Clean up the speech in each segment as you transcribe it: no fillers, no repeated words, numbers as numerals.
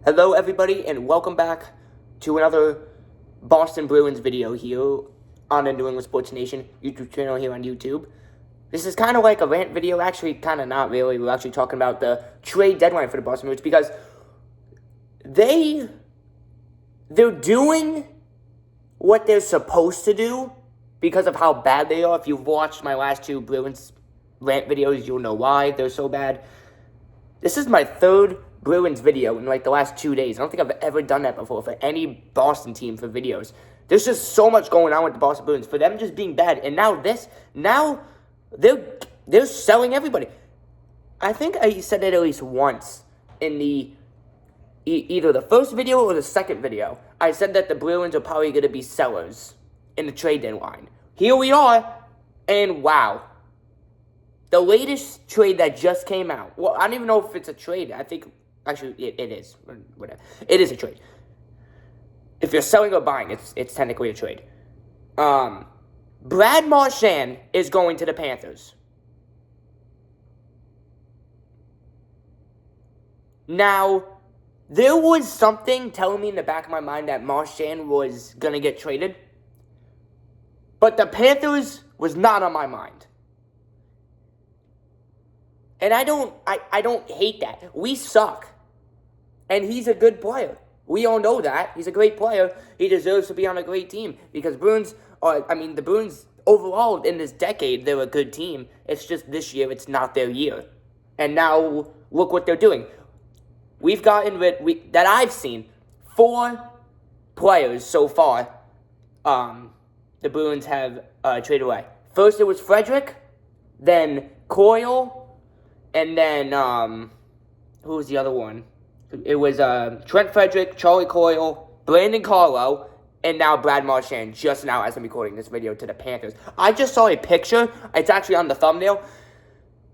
Hello everybody and welcome back to another Boston Bruins video here on the New England Sports Nation YouTube channel here on YouTube. This is kind of like a rant video, actually kind of not really. We're actually talking about the trade deadline for the Boston Bruins because they're doing what they're supposed to do because of how bad they are. If you've watched my last two Bruins rant videos, you'll know why they're so bad. This is my third Bruins video in like the last 2 days. I don't think I've ever done that before for any Boston team for videos. There's just so much going on with the Boston Bruins for them just being bad. And now they're selling everybody. I think I said it at least once in the either the first video or the second video. I said that the Bruins are probably going to be sellers in the trade deadline. Here we are, and wow. The latest trade that just came out. Well, I don't even know if it's a trade. I think, actually, it is. Whatever. It is a trade. If you're selling or buying, it's technically a trade. Brad Marchand is going to the Panthers. Now, there was something telling me in the back of my mind that Marchand was going to get traded. But the Panthers was not on my mind. And I don't hate that. We suck. And he's a good player. We all know that. He's a great player. He deserves to be on a great team. Because the Bruins, overall, in this decade, they're a good team. It's just this year, it's not their year. And now, look what they're doing. We've gotten that I've seen, 4 players so far, the Bruins have traded away. First, it was Frederick, then Coyle, and then, who was the other one? It was Trent Frederick, Charlie Coyle, Brandon Carlo, and now Brad Marchand, just now as I'm recording this video, to the Panthers. I just saw a picture. It's actually on the thumbnail.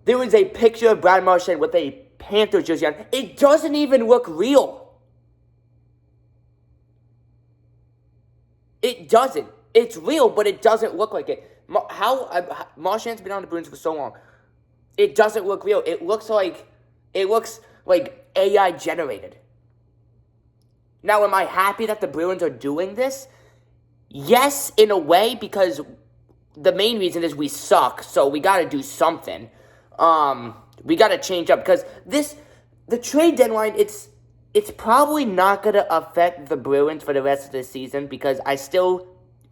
There was a picture of Brad Marchand with a Panthers jersey on. It doesn't even look real. It doesn't. It's real, but it doesn't look like it. Marchand's been on the Bruins for so long. It doesn't look real. It looks like AI generated. Now, am I happy that the Bruins are doing this? Yes, in a way, because the main reason is we suck, so we got to do something. We got to change up, because the trade deadline, it's probably not going to affect the Bruins for the rest of the season, because I still,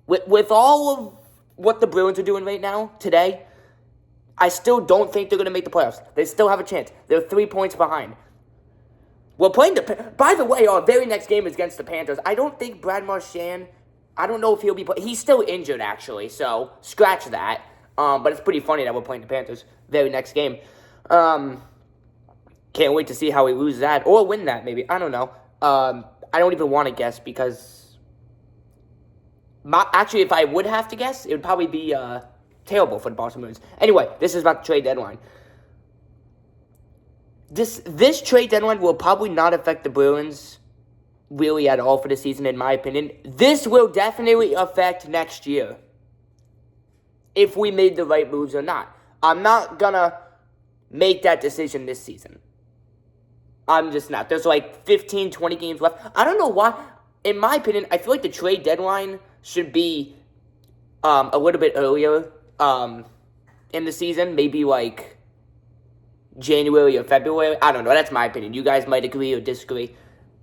with all of what the Bruins are doing right now, today, I still don't think they're going to make the playoffs. They still have a chance. They're 3 points behind. We're playing by the way, our very next game is against the Panthers. I don't think Brad Marchand, I don't know if he'll be he's still injured, actually, so scratch that. But it's pretty funny that we're playing the Panthers very next game. Can't wait to see how we lose that, or win that, maybe. I don't know. I don't even want to guess, because actually, if I would have to guess, it would probably be terrible for the Boston Bruins. Anyway, this is about the trade deadline. This trade deadline will probably not affect the Bruins really at all for the season, in my opinion. This will definitely affect next year, if we made the right moves or not. I'm not gonna make that decision this season. I'm just not. There's like 15, 20 games left. I don't know why. In my opinion, I feel like the trade deadline should be a little bit earlier in the season, maybe like January or February. I don't know. That's my opinion. You guys might agree or disagree.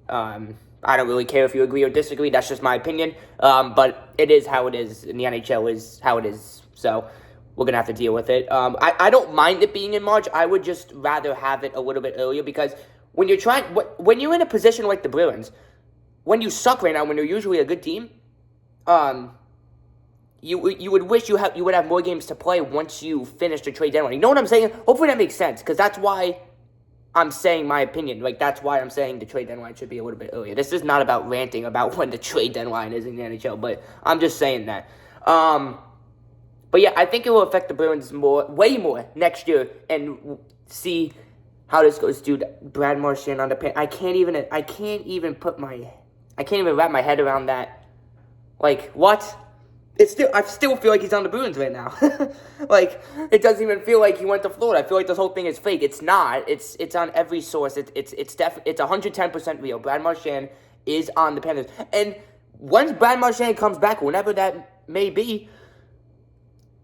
I don't really care if you agree or disagree. That's just my opinion. But it is how it is, and the NHL is how it is. So we're going to have to deal with it. I don't mind it being in March. I would just rather have it a little bit earlier, because when you're in a position like the Bruins, when you suck right now, when you're usually a good team, you would wish you would have more games to play once you finish the trade deadline. You know what I'm saying? Hopefully that makes sense, because that's why I'm saying my opinion. Like, that's why I'm saying the trade deadline should be a little bit earlier. This is not about ranting about when the trade deadline is in the NHL, but I'm just saying that. But yeah, I think it will affect the Bruins way more next year, and see how this goes. Dude, Brad Marchand on the pen. I can't even wrap my head around that. Like, what? I still feel like he's on the Bruins right now. Like, it doesn't even feel like he went to Florida. I feel like this whole thing is fake. It's not. It's on every source. It's 110% real. Brad Marchand is on the Panthers. And once Brad Marchand comes back, whenever that may be,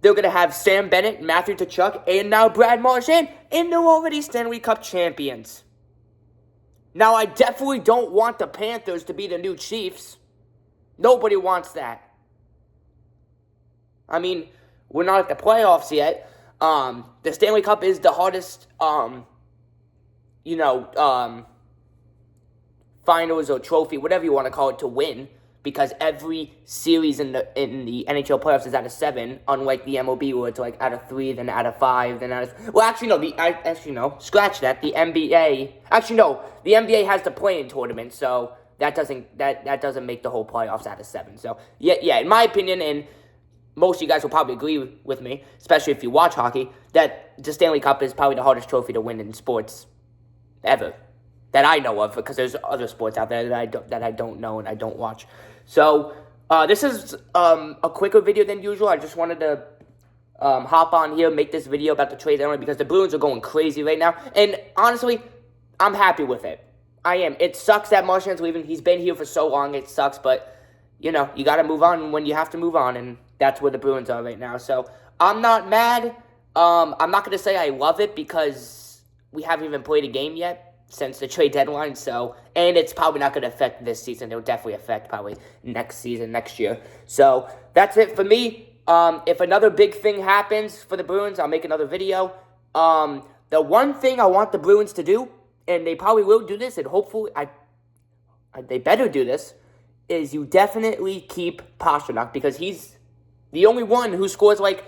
they're going to have Sam Bennett, Matthew Tkachuk, and now Brad Marchand, and they're already Stanley Cup champions. Now, I definitely don't want the Panthers to be the new Chiefs. Nobody wants that. I mean, we're not at the playoffs yet. The Stanley Cup is the hardest, finals or trophy, whatever you want to call it, to win, because every series in the NHL playoffs is out of 7, unlike the MLB where it's like out of 3, then out of 5, then out of... Well, actually, no. Scratch that. The NBA... Actually, no. The NBA has the play-in tournament, so that doesn't make the whole playoffs out of 7. So, yeah, in my opinion, and most of you guys will probably agree with me, especially if you watch hockey, that the Stanley Cup is probably the hardest trophy to win in sports ever, that I know of, because there's other sports out there that I don't know and I don't watch. So, this is a quicker video than usual. I just wanted to hop on here, make this video about the trade deadline, because the Bruins are going crazy right now. And honestly, I'm happy with it. I am. It sucks that Marchand's leaving. He's been here for so long. It sucks, but, you got to move on when you have to move on, and that's where the Bruins are right now. So, I'm not mad. I'm not going to say I love it, because we haven't even played a game yet since the trade deadline, and it's probably not going to affect this season. It'll definitely affect probably next season, next year. So, that's it for me. If another big thing happens for the Bruins, I'll make another video. The one thing I want the Bruins to do, and they probably will do this, and hopefully they better do this, is you definitely keep Pastrnak, because he's the only one who scores like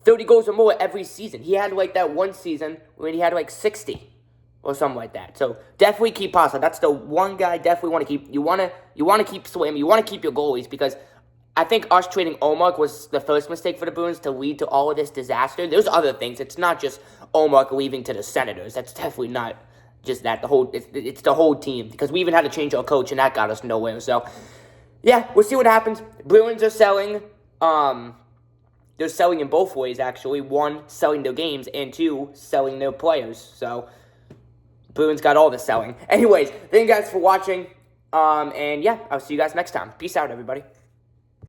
30 goals or more every season. He had like that one season when he had like 60 or something like that. So definitely keep Pastrnak. That's the one guy I definitely want to keep. You want to keep Swim. You want to keep your goalies, because I think us trading Ullmark was the first mistake for the Bruins to lead to all of this disaster. There's other things. It's not just Ullmark leaving to the Senators. That's definitely not just that. It's the whole team, because we even had to change our coach, and that got us nowhere. So yeah, we'll see what happens. Bruins are selling. They're selling in both ways, actually. 1, selling their games, and 2, selling their players. So Bruins got all the selling. Anyways, thank you guys for watching. And yeah, I'll see you guys next time. Peace out, everybody.